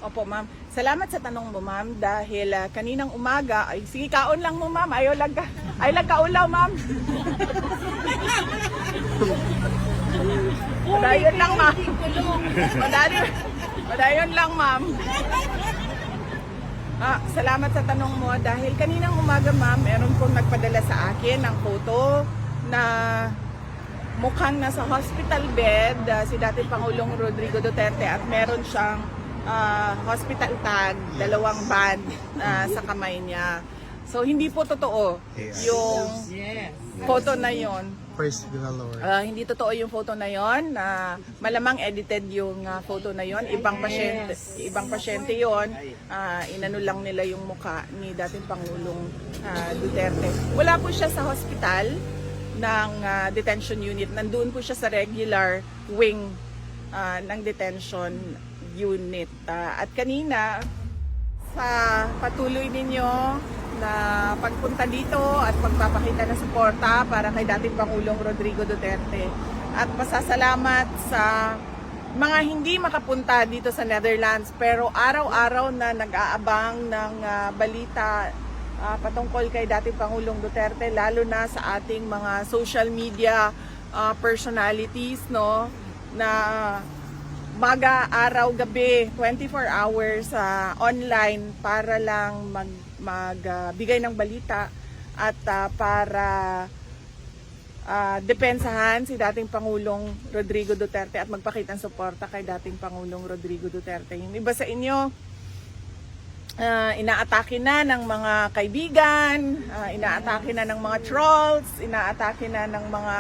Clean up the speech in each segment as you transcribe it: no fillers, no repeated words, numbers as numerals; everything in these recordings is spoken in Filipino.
Opo, ma'am. Salamat sa tanong mo, ma'am, dahil kaninang umaga, ay sige, kaon lang mo, ma'am. Ayaw kaulaw, ma'am. Padayon lang, ma'am. Padayon lang, ma'am. Salamat sa tanong mo dahil kaninang umaga, ma'am, meron pong nagpadala sa akin ng photo na mukhang nasa hospital bed si dating Pangulong Rodrigo Duterte at meron siyang hospital tag, 2 band sa kamay niya. So hindi po totoo yung photo na yon. Praise the Lord. Hindi totoo yung photo na yon. Malamang edited yung photo na yon. Ibang pasyente yon. Inano lang nila yung mukha ni dating Pangulong Duterte. Wala po siya sa hospital ng detention unit. Nandoon po siya sa regular wing ng detention unit. At kanina, sa patuloy ninyo na pagpunta dito at pagpapakita ng suporta para kay dating Pangulong Rodrigo Duterte. At pasasalamat sa mga hindi makapunta dito sa Netherlands pero araw-araw na nag-aabang ng balita patungkol kay dating Pangulong Duterte, lalo na sa ating mga social media personalities, no, na maga, araw, gabi, 24 hours online para lang magbigay ng balita at para depensahan si dating Pangulong Rodrigo Duterte at magpakita ng suporta kay dating Pangulong Rodrigo Duterte. Yung iba sa inyo, inaatake na ng mga kaibigan, inaatake na ng mga trolls, inaatake na ng mga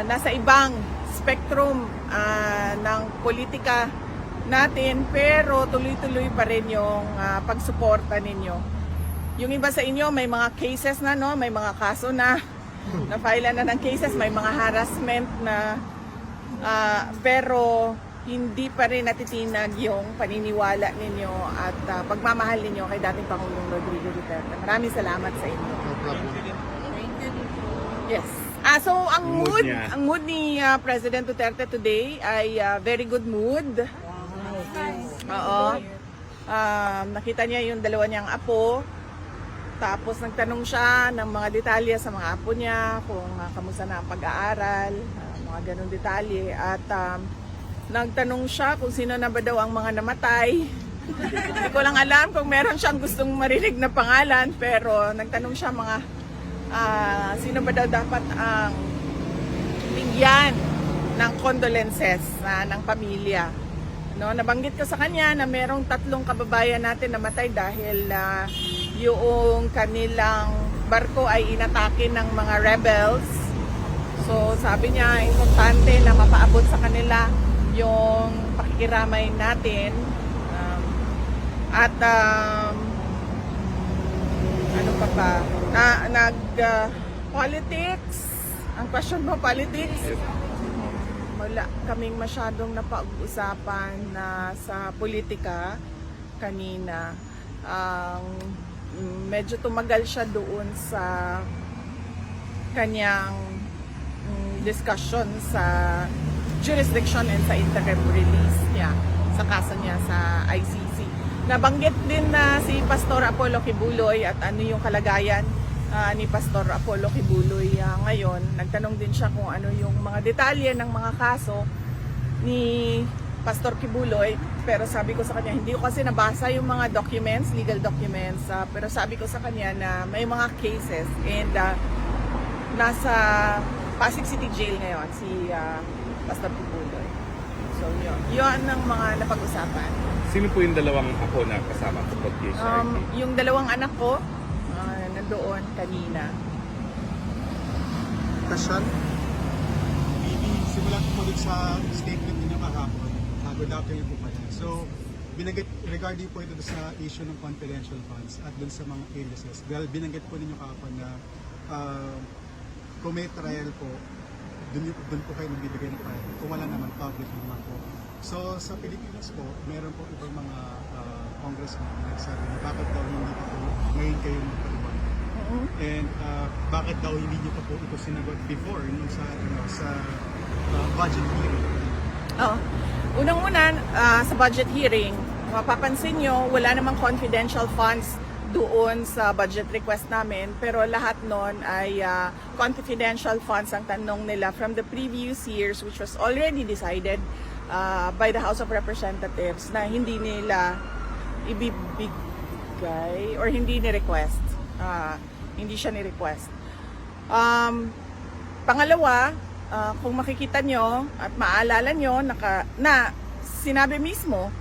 nasa ibang spectrum ng politika natin, pero tuloy-tuloy pa rin yung pagsuporta ninyo. Yung iba sa inyo may mga cases na, no, may mga kaso na na-file na ng cases, may mga harassment na pero hindi pa rin natitinag yung paniniwala ninyo at pagmamahal ninyo kay dating Pangulong Rodrigo Duterte. Maraming salamat sa inyo. No problem. Yes. So ang mood ni President Duterte today ay very good mood. Oo. Nakita niya yung 2 niyang apo. Tapos nagtanong siya ng mga detalye sa mga apo niya, kung kamusta na ang pag-aaral, mga ganung detalye. At nagtanong siya kung sino na ba daw ang mga namatay. Hindi ko lang alam kung meron siyang gustong marinig na pangalan, pero nagtanong siya mga sino ba daw dapat ang bigyan ng condolences ng pamilya. No, nabanggit ko sa kanya na merong 3 kababayan natin namatay dahil yung kanilang barko ay inatake ng mga rebels. So sabi niya, importante na mapaabot sa kanila yung pakikiramay natin. Ano pa ba? Politics. Ang question mo, politics? Wala kaming masyadong napag-usapan na sa politika kanina. Medyo tumagal siya doon sa kanyang discussion sa jurisdiction and sa interim release niya sa kaso niya sa ICC. Nabanggit din na si Pastor Apollo Kibuloy at ano yung kalagayan ni Pastor Apollo Kibuloy ngayon. Nagtanong din siya kung ano yung mga detalye ng mga kaso ni Pastor Kibuloy, pero sabi ko sa kanya, hindi ko kasi nabasa yung mga documents, legal documents, pero sabi ko sa kanya na may mga cases and nasa Pasig City Jail ngayon si Pastor Kibuloy. So yun ang mga napag-usapan. Sino po yung 2 apo na kasama sa PhilHRT? Yung 2 anak ko, nandoon kanina. Kasyan? Maybe simulan ko ulit sa statement ninyo kahapon. Good afternoon po pala. So, binanggit regarding po ito sa issue ng confidential funds at dun sa mga aliases. Well, binanggit po ninyo kahapon na kung may trial po, dun po kayo nagbibigay ng trial. Kung wala naman, public naman po. So, sa Pilipinas po, meron po ibang mga congressmen na nagsabi na bakit daw hindi pa po ngayon kayo magpaliwanag. And bakit daw hindi nyo pa po ito sinagot before nung sa budget hearing? Unang-una, sa budget hearing, mapapansin nyo, wala namang confidential funds doon sa budget request namin, pero lahat nun ay confidential funds ang tanong nila from the previous years, which was already decided by the House of Representatives na hindi nila ibibigay or hindi ni-request. Hindi siya ni-request. Pangalawa, kung makikita nyo at maaalala nyo na sinabi mismo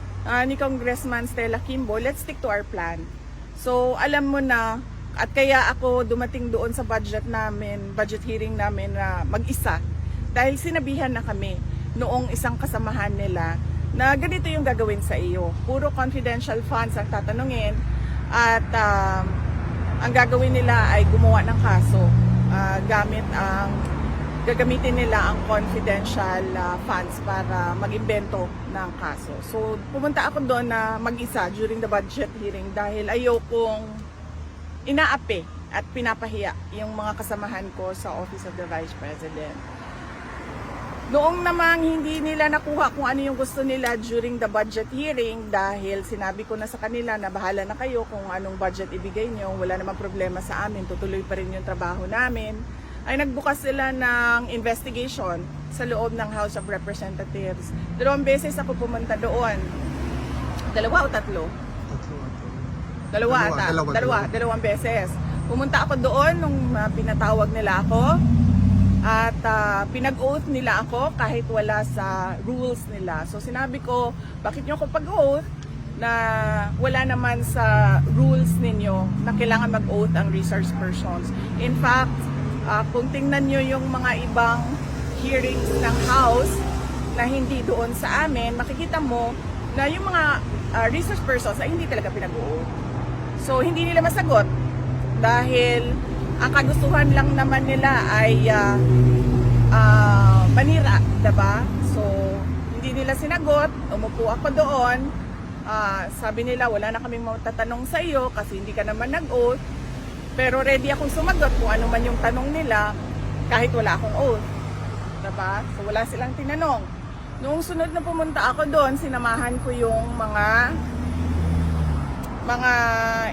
ni Congressman Stella Kimbo, let's stick to our plan. So alam mo na, at kaya ako dumating doon sa budget hearing namin na mag-isa dahil sinabihan na kami noong isang kasamahan nila na ganito yung gagawin sa iyo. Puro confidential funds ang tatanungin at ang gagawin nila ay gumawa ng kaso gagamitin nila ang confidential funds para mag-imbento ng kaso. So, pumunta ako doon na mag-isa during the budget hearing dahil ayokong inaapi at pinapahiya yung mga kasamahan ko sa Office of the Vice President. Noong namang hindi nila nakuha kung ano yung gusto nila during the budget hearing dahil sinabi ko na sa kanila na bahala na kayo kung anong budget ibigay nyo, wala namang problema sa amin, tutuloy pa rin yung trabaho namin, ay nagbukas sila ng investigation sa loob ng House of Representatives. 2 beses ako pumunta doon. 2 o 3? Dalawang beses. Pumunta ako doon nung pinatawag nila ako at pinag-oath nila ako kahit wala sa rules nila. So sinabi ko, bakit nyo ako pag-oath na wala naman sa rules ninyo na kailangan mag-oath ang resource persons. In fact, kung tingnan nyo yung mga ibang hearings ng House na hindi doon sa amin, makikita mo na yung mga resource persons ay hindi talaga pinag-oath. So, hindi nila masagot dahil ang kagustuhan lang naman nila ay manira, diba? So, hindi nila sinagot, umupo ako doon, sabi nila wala na kaming matatanong sa iyo kasi hindi ka naman nag-oath. Pero ready akong sumagot kung ano man yung tanong nila kahit wala akong oath. Diba? So wala silang tinanong. Noong sunod na pumunta ako doon, sinamahan ko yung mga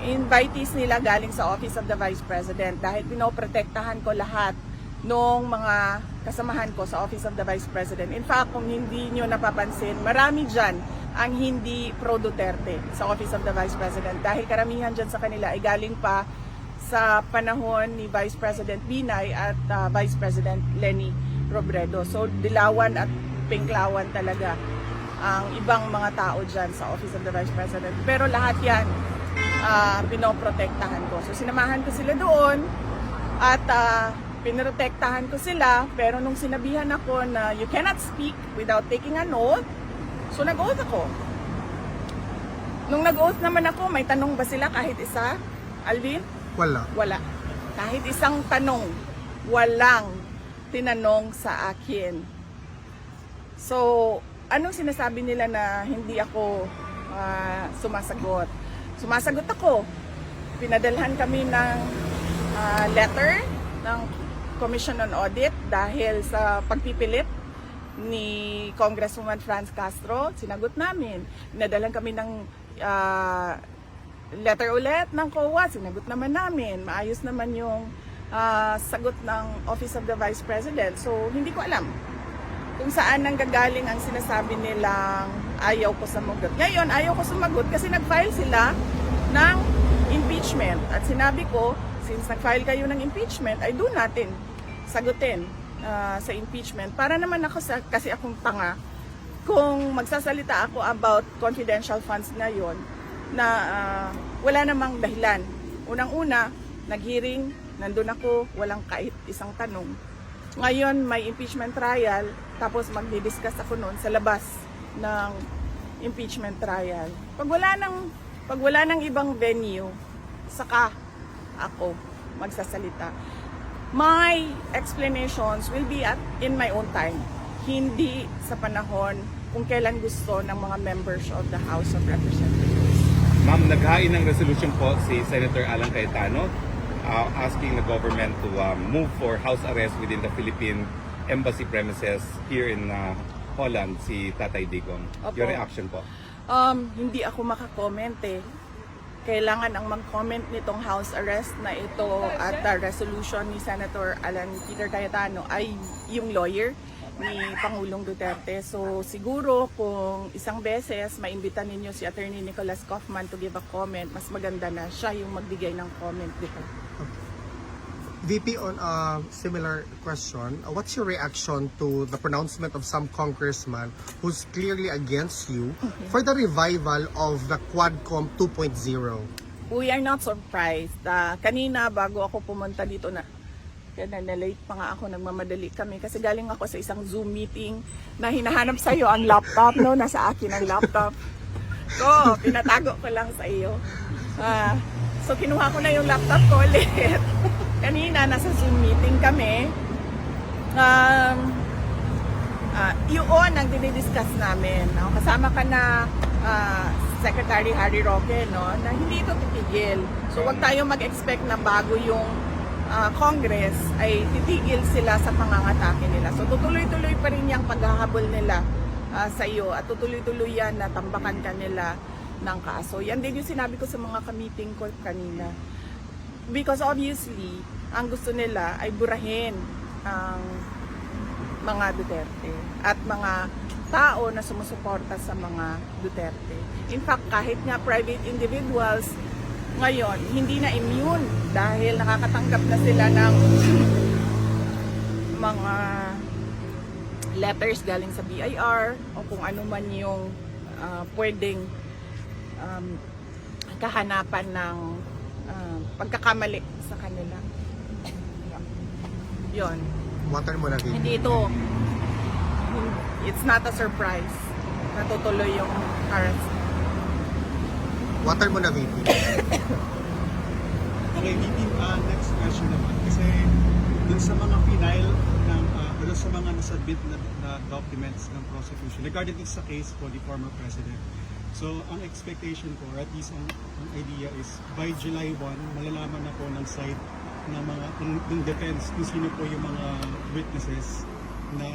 invitees nila galing sa Office of the Vice President dahil pinoprotektahan ko lahat ng mga kasamahan ko sa Office of the Vice President. In fact, kung hindi nyo napapansin, marami dyan ang hindi pro-Duterte sa Office of the Vice President dahil karamihan dyan sa kanila ay galing pa sa panahon ni Vice President Binay at Vice President Leni Robredo. So dilawan at pinklawan talaga ang ibang mga tao dyan sa Office of the Vice President. Pero lahat yan pinoprotektahan ko. So sinamahan ko sila doon at pinoprotektahan ko sila. Pero nung sinabihan ako na you cannot speak without taking an oath, so nag-oath ako. Nung nag-oath naman ako, may tanong ba sila kahit isa, Alvin? Wala. Kahit isang tanong, walang tinanong sa akin. So, anong sinasabi nila na hindi ako sumasagot? Sumasagot ako. Pinadalhan kami ng letter ng Commission on Audit dahil sa pagpipilit ni Congresswoman Franz Castro. Sinagot namin. Pinadalhan kami ng letter ulit ng COA, sinagot naman namin. Maayos naman yung sagot ng Office of the Vice President. So, hindi ko alam kung saan nanggagaling ang sinasabi nilang ayaw ko sumagot. Ngayon, ayaw ko sumagot kasi nag-file sila ng impeachment. At sinabi ko, since nag-file kayo ng impeachment, ay doon natin sagutin sa impeachment. Para naman ako, kasi akong tanga, kung magsasalita ako about confidential funds na yon na wala namang dahilan. Unang-una, nag-hearing, nandun ako, walang kahit isang tanong. Ngayon, may impeachment trial, tapos magdi-discuss ako noon sa labas ng impeachment trial. Pag wala nang ibang venue, saka ako magsasalita. My explanations will be in my own time. Hindi sa panahon kung kailan gusto ng mga members of the House of Representatives. Ma'am, naghain ng resolution po si Senator Alan Cayetano asking the government to move for house arrest within the Philippine embassy premises here in Holland, si Tatay Digong. Opo. Your reaction po? Hindi ako makakomment eh. Kailangan ang mag-comment nitong house arrest na ito at resolution ni Senator Alan Peter Cayetano ay yung lawyer ni Pangulong Duterte. So siguro kung isang beses maimbita ninyo si Attorney Nicholas Kaufman to give a comment, mas maganda na siya yung magbigay ng comment dito. VP, on a similar question, what's your reaction to the pronouncement of some congressman who's clearly against you for the revival of the Quadcom 2.0? We are not surprised. Kanina bago ako pumunta dito kaya na-late pa nga ako, nagmamadali kami kasi galing ako sa isang Zoom meeting na hinahanap sa iyo ang laptop, no? Nasa akin ang laptop. So, pinatago ko lang sa iyo. So, kinuha ko na yung laptop ko ulit. Kanina, nasa Zoom meeting kami. Yun ang dinidiscuss namin. No? Kasama ka na Secretary Harry Roque, no? Na hindi ito titigil. So, wag tayo mag-expect na bago yung Congress ay titigil sila sa pangangatake nila. So, tutuloy-tuloy pa rin yung paghahabol nila sa iyo at tutuloy-tuloy yan na tambakan ka nila ng kaso. Yan din yung sinabi ko sa mga ka-meeting ko kanina. Because obviously, ang gusto nila ay burahin ang mga Duterte at mga tao na sumusuporta sa mga Duterte. In fact, kahit nga private individuals ngayon, hindi na immune dahil nakakatanggap na sila ng mga letters galing sa BIR o kung ano man yung pwedeng kahanapan ng pagkakamali sa kanila. Yon. Water mo na, VP. Hindi ito, it's not a surprise. Natutuloy yung harassment. Water mo na, VP. Okay, VP, next question naman. Kasi dun sa mga final ng, dun sa mga nasubmit na documents ng prosecution regarding this sa case for the former president. So, ang expectation ko, or at least ang idea is, by July 1, malalaman na po ng side ng mga, ng defense, kung sino po yung mga witnesses na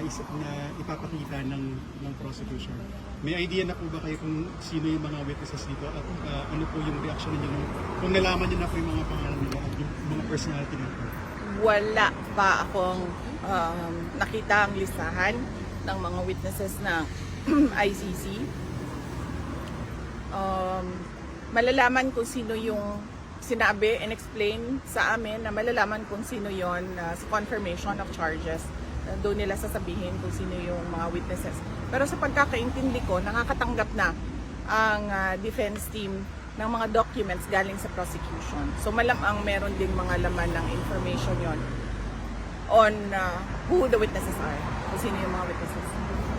ipapakita ng prosecution. May idea na po ba kayo kung sino yung mga witnesses dito at ano po yung reaction niyo kung nalaman niyo na po yung mga pangalan nila at yung mga personality nila? Wala pa akong nakita ang listahan ng mga witnesses ng ICC. Malalaman kung sino yung sinabi and explain sa amin na malalaman kung sino yon sa confirmation of charges. Doon nila sasabihin kung sino yung mga witnesses. Pero sa pagkakaintindi ko, nakakatanggap na ang defense team ng mga documents galing sa prosecution. So malamang meron ding mga laman ng information yon on who the witnesses are, kung sino yung mga witnesses.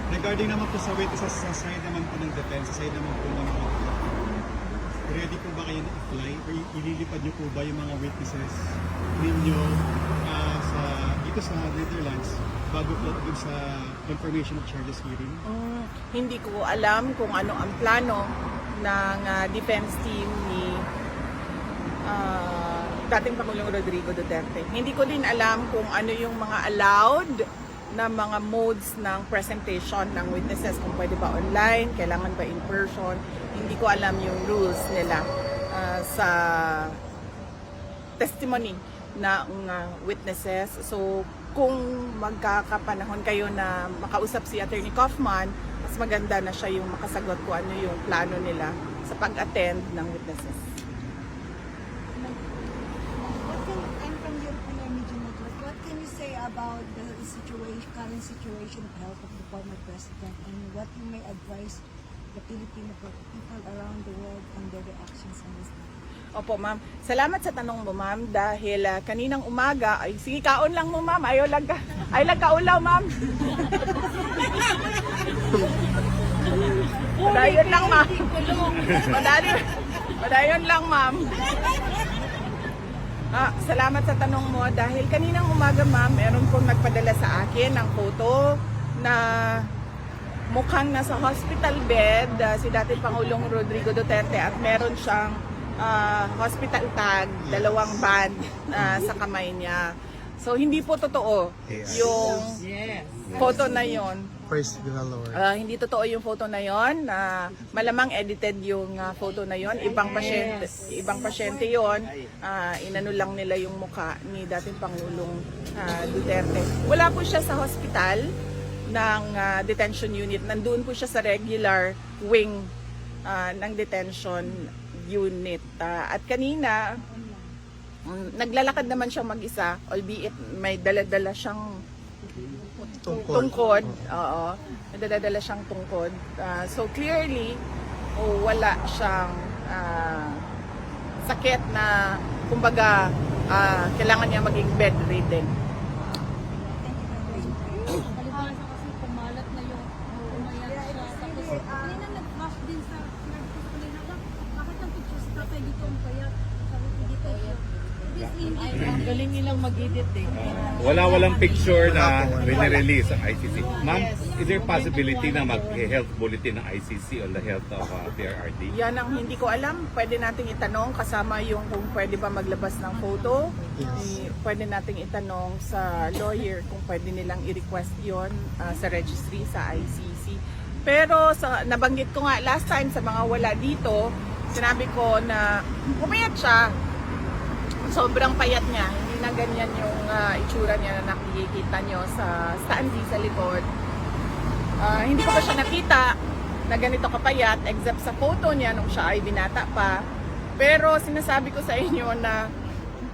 Regarding naman po sa witnesses sa side naman po ng defense, sa side naman po ng mga ready po ba kayo na-apply or ililipad niyo po ba yung mga witnesses ninyo dito sa Netherlands bago po dun sa confirmation of charges hearing? Hindi ko alam kung ano ang plano ng defense team ni dating Pangulong Rodrigo Duterte. Hindi ko din alam kung ano yung mga allowed na mga modes ng presentation ng witnesses, kung pwede ba online, kailangan ba in person. Hindi ko alam yung rules nila sa testimony ng witnesses. So kung magkakapanahon kayo na makausap si Attorney Kaufman, mas maganda na siya yung makasagot kung ano yung plano nila sa pag-attend ng witnesses. I'm from European Media Network. What can you say about the current situation of health of the former president, and what you may advise the Filipino people around the world on their reactions on this matter? Opo, ma'am. Salamat sa tanong mo, ma'am, dahil kaninang umaga, ay sige, kaon lang mo, ma'am. Ayaw lang kaulaw, ma'am. Padayon lang, ma'am. Padayon lang, ma'am. Salamat sa tanong mo, dahil kaninang umaga, ma'am, meron pong nagpadala sa akin ng photo na mukhang nasa hospital bed si dating Pangulong Rodrigo Duterte at meron siyang hospital tag, dalawang band sa kamay niya. So hindi po totoo yung photo na yon. Praise the Lord. Hindi totoo yung photo na yon. Malamang edited yung photo na yon. Ibang pasyente yon. Inano lang nila yung muka ni dating Pangulong Duterte. Wala po siya sa hospital ng detention unit. Nandun po siya sa regular wing ng detention unit. At kanina, naglalakad naman siya mag-isa, albeit may dala-dala siyang tungkod. Oo. May dala-dala siyang tungkod. So clearly, wala siyang sakit na, kumbaga, kailangan niya maging bedridden. Palibasa kasi kumalat na yung umayak siya. Tapos kanina nag-flash din sa kanina lang. Bakit ang pictures tatay dito ang payat? Sabi ko dito siya. Ang galing nilang mag-edit eh. Walang picture na release ang ICC. Ma'am, is there possibility na mag-health bulletin ng ICC on the health of PRRD? Yan ang hindi ko alam. Pwede nating itanong kasama yung kung pwede ba maglabas ng photo. Pwede nating itanong sa lawyer kung pwede nilang i-request yon sa registry sa ICC. Pero nabanggit ko nga last time sa mga wala dito, sinabi ko na pumayat siya. Sobrang payat niya. Hindi na ganyan yung itsura niya na nakikita nyo sa standee sa likod. Hindi ko pa siya nakita na ganito kapayat except sa photo niya nung siya ay binata pa. Pero sinasabi ko sa inyo na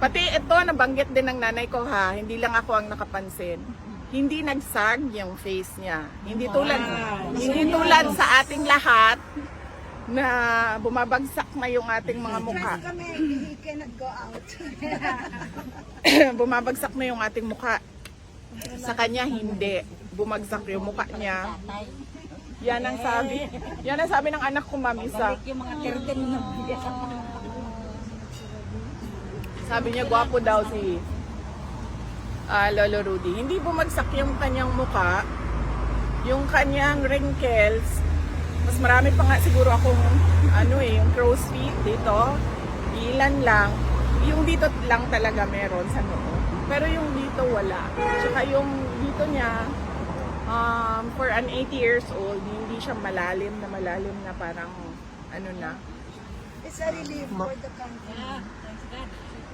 pati ito nabanggit din ng nanay ko ha, hindi lang ako ang nakapansin. Hindi nagsag yung face niya. Hindi tulad sa ating lahat na bumabagsak na yung ating mga mukha. Kami, he cannot go out. Bumabagsak na yung ating mukha. Sa kanya hindi. Bumagsak yung mukha niya. Yan ang sabi ng anak ko, Mamisa. Yung mga terden na Sabi niya, gwapo daw si Lolo Rudy. Hindi bumagsak yung kanyang mukha. Yung kanyang wrinkles, mas marami pa nga siguro akong yung crow's feet dito. Ilan lang. Yung dito lang talaga meron sa noo. Pero yung dito wala. Tsaka yung dito niya, for an 80 years old, hindi siya malalim na parang na. It's a relief for the country.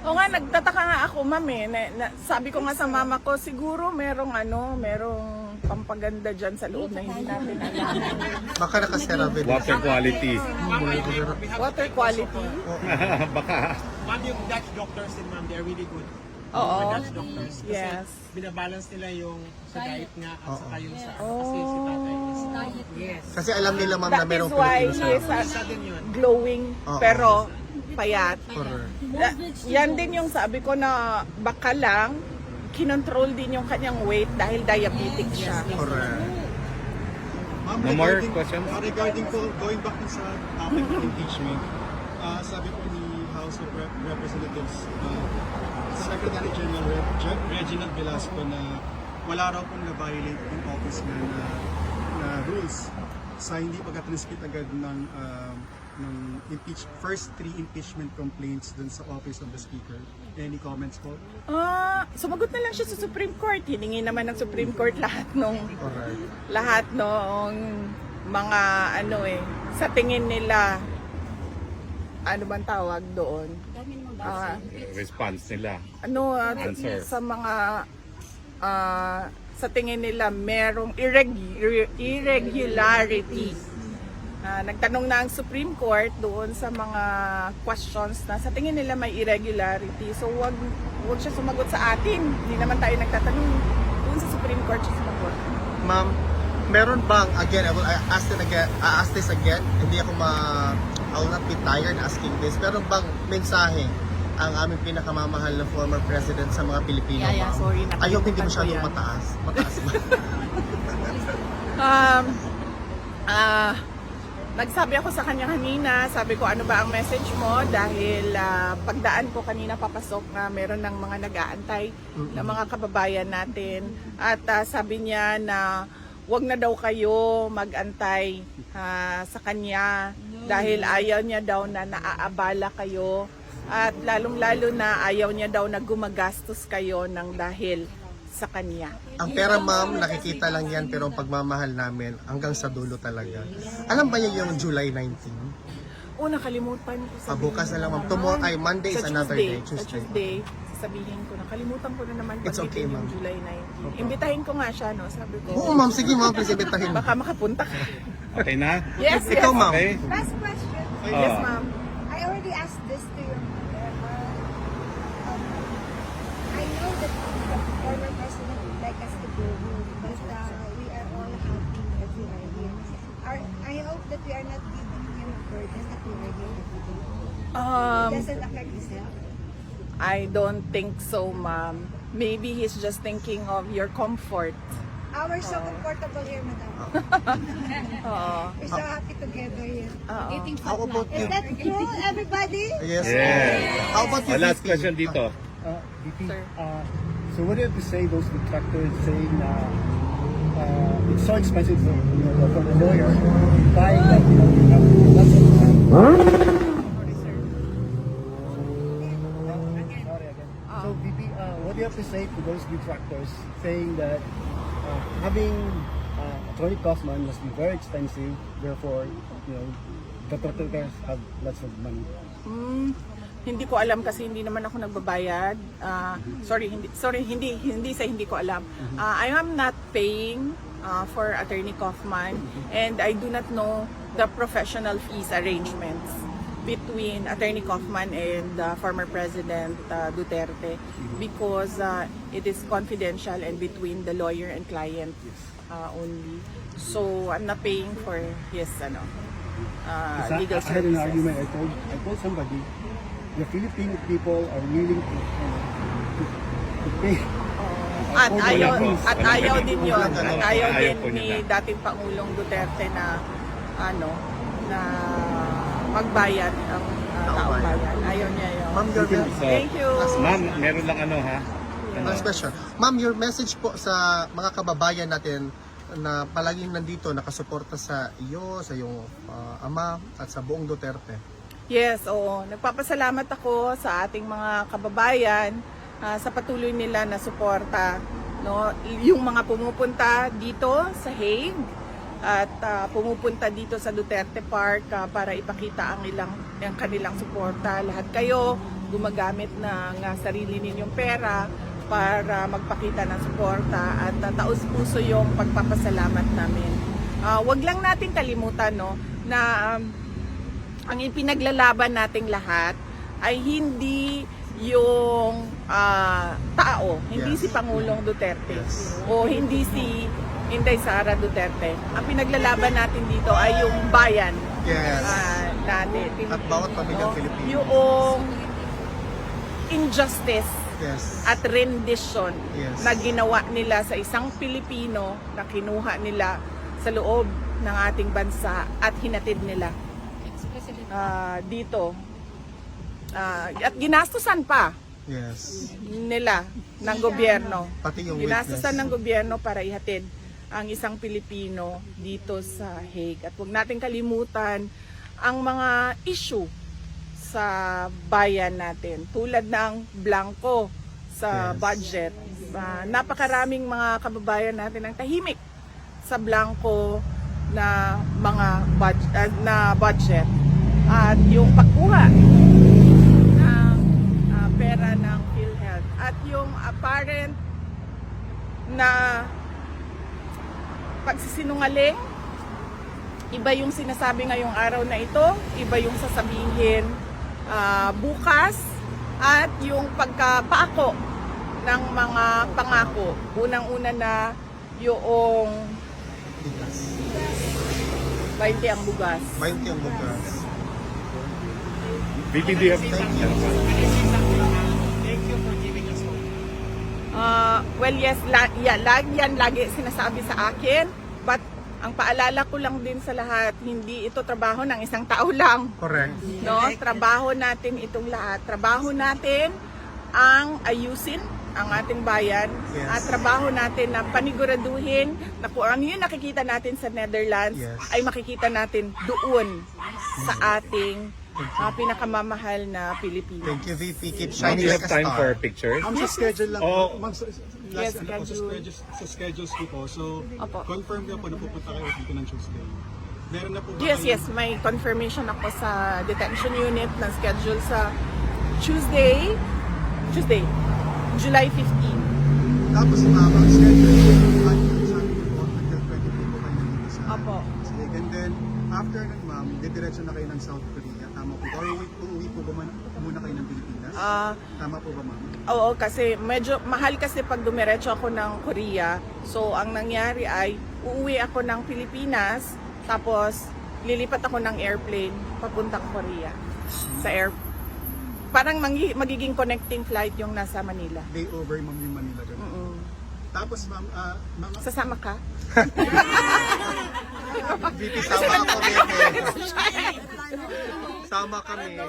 O nga, nagtataka nga ako, ma'am sabi ko nga sa mama ko, siguro merong pampaganda dyan sa loob na hindi natin alam. Baka nakasera Water quality. Water quality? Baka. Ma'am, yung Dutch doctors din, ma'am, they're really good. Oo. Yung Dutch doctors. Kasi Yes. binabalance nila yung sa diet nga at saka yung sa... Oh. Kasi si tatay is... Yes. Kasi alam nila ma'am na That merong is why Filipino he is sa Isa din yun. glowing, Oo. pero payat. Correct. Yan din yung sabi ko na baka lang, kinontrol din yung kanyang weight dahil diabetic siya. Correct. Ma'am, No more regarding- questions? Regarding po, going back dun sa topic of impeachment, sabi po ni House of Representatives, Secretary General Reginald Velasco na wala raw pong na-violate yung office na rules sa hindi pagka-transmit agad ng first 3 impeachment complaints dun sa office of the Speaker. Any comments po? Sumagot na lang siya sa Supreme Court. Hiningi naman ng Supreme Court lahat nung Correct. mga sa tingin nila ano bang tawag doon? Response nila. Sa Answer. sa tingin nila merong irregularity. Nagtanong na ang Supreme Court doon sa mga questions na sa tingin nila may irregularity. So wag siya sumagot sa atin. Hindi naman tayo nagtatanong. Doon sa Supreme Court siya sumagot. Ma'am, meron bang, again, I will ask this again, hindi ako I will not be tired asking this, meron bang mensahe ang aming pinakamamahal na former president sa mga Pilipino, Yeah, ma'am? sorry, Ayok hindi nakalimutan ko masyadong yan. mataas. Mataas ba? Nagsabi ako sa kanya kanina, sabi ko ano ba ang message mo dahil pagdaan ko kanina papasok na meron ng mga nag-aantay na mga kababayan natin at sabi niya na wag na daw kayo mag-antay sa kanya dahil ayaw niya daw na naaabala kayo at lalong-lalo na ayaw niya daw na gumagastos kayo ng dahil sa kanya. Ang pera, ma'am, nakikita lang yan, pero ang pagmamahal namin hanggang sa dulo talaga. Alam ba niya yung July 19? Nakalimutan ko sabihin. Bukas na lang, ma'am. Tomorrow, Monday is Sa another Tuesday, day. Sa Tuesday, sasabihin ko na. Kalimutan ko na naman It's okay, yung ma'am. July 19. Imbitahin ko nga siya, no? Sabi ko, Oo, ma'am. Sige, ma'am. Please, ibitahin mo. baka makapunta ka. Okay na? Yes, yes. Ikaw, ma'am. Okay? Last question. Yes, ma'am. I already asked this to your mother. I know that the former president would like us to go home, but we are all happy that we are here. I hope that we are not giving him a burden that we are here every day. Does it affect his health? I don't think so, ma'am. Maybe he's just thinking of your comfort. We're so comfortable here, madam. Oo. We're so happy together here. How about you? Is that true, everybody? Yes. Yes. How about you, Last VP? question dito. VP, Sir. so what do you have to say those detractors saying it's so expensive for the lawyer buying that you have lots of Sorry again. So VP, what do you have to say to those detractors saying that having Attorney Kaufman must be very expensive, therefore the detractors have lots of money? Hindi ko alam kasi hindi naman ako nagbabayad. Hindi ko alam. I am not paying for Attorney Kaufman, and I do not know the professional fees arrangements between Attorney Kaufman and former President Duterte, because it is confidential and between the lawyer and client only. So I'm not paying for his legal I had an services. argument. I told somebody the Filipino people are willing to pay. At ayaw, Wala po. at ayaw din yun. Wala At po. ayaw Ayaw din po ni nila. dating Pangulong Duterte na na magbayad ang taong bayan. Ayaw niya yun. Ma'am, your So, Thank you. Ma'am, meron lang ha? last question. Ma'am, your message po sa mga kababayan natin na palaging nandito, nakasuporta sa iyo, sa iyong ama, at sa buong Duterte. Yes, oo. Nagpapasalamat ako sa ating mga kababayan sa patuloy nila na suporta, no? Yung mga pumupunta dito sa Hague at pumupunta dito sa Duterte Park para ipakita ang kanilang suporta. Lahat kayo gumagamit ng sarili ninyong pera para magpakita ng suporta, at taos-puso yung pagpapasalamat namin. Wag lang natin kalimutan, no, na ang ipinaglalaban nating lahat ay hindi yung tao, hindi Yes. si Pangulong Duterte, Yes. o hindi si Inday Sara Duterte. Ang pinaglalaban natin dito ay yung bayan Yes. natin. At bawat pamilyang Pilipino. Yung injustice Yes. at rendition Yes. na ginawa nila sa isang Pilipino, na kinuha nila sa loob ng ating bansa at hinatid nila dito. At ginastusan pa Yes. nila ng gobyerno. Pati yung Ginastusan witness. ng gobyerno para ihatid ang isang Pilipino dito sa Hague. At huwag natin kalimutan ang mga issue sa bayan natin, tulad ng blanco sa Yes. budget. Napakaraming mga kababayan natin ang tahimik sa blanco na mga budget, at yung pagkuha ng pera ng PhilHealth, at yung apparent na pagsisinungaling. Iba yung sinasabi ngayong araw na ito, iba yung sasabihin bukas, at yung pagkapako ng mga pangako. Unang-una na yung 20 ang bugas. 20 ang bukas. VP, do you have Thank you for giving us hope. Well, yes, lagi sinasabi sa akin, but ang paalala ko lang din sa lahat, hindi ito trabaho ng isang tao lang. Correct. No, trabaho natin itong lahat. Trabaho natin ang ayusin ang ating bayan, Yes. at trabaho natin na paniguraduhin na kung ano yung nakikita natin sa Netherlands Yes. ay makikita natin doon sa ating pinakamamahal na Pilipinas. Thank you, VP. Keep Ma'am, shining you like have a time for star. pictures? Sa schedule lang Oh. po. Ma'am, Yes, last ano po, schedule. sa schedules ko po. So, Opo. confirm na po na pupunta kayo dito ng Tuesday. Meron na po ba Yes, kayo- yes. May confirmation ako sa detention unit ng schedule sa Tuesday, July 15. Tapos ma'am, ang schedule ko sabi ko po, until 23 po kayo nandito sa Opo. Sige, and then, after nun ma'am, didiretso na kayo ng South Korea. Tama po ba? Or uuwi po ba muna kayo ng Pilipinas? Tama po ba ma'am? Oo, kasi medyo mahal kasi pag dumiretso ako ng Korea. So, ang nangyari ay uuwi ako ng Pilipinas, tapos lilipat ako ng airplane papuntang Korea. Sa parang magiging connecting flight yung nasa Manila. Day over ma'am yung Manila. Ganun. Tapos ma'am, ma'am, Sasama ka? VP, sama ako, VP. Sama kami.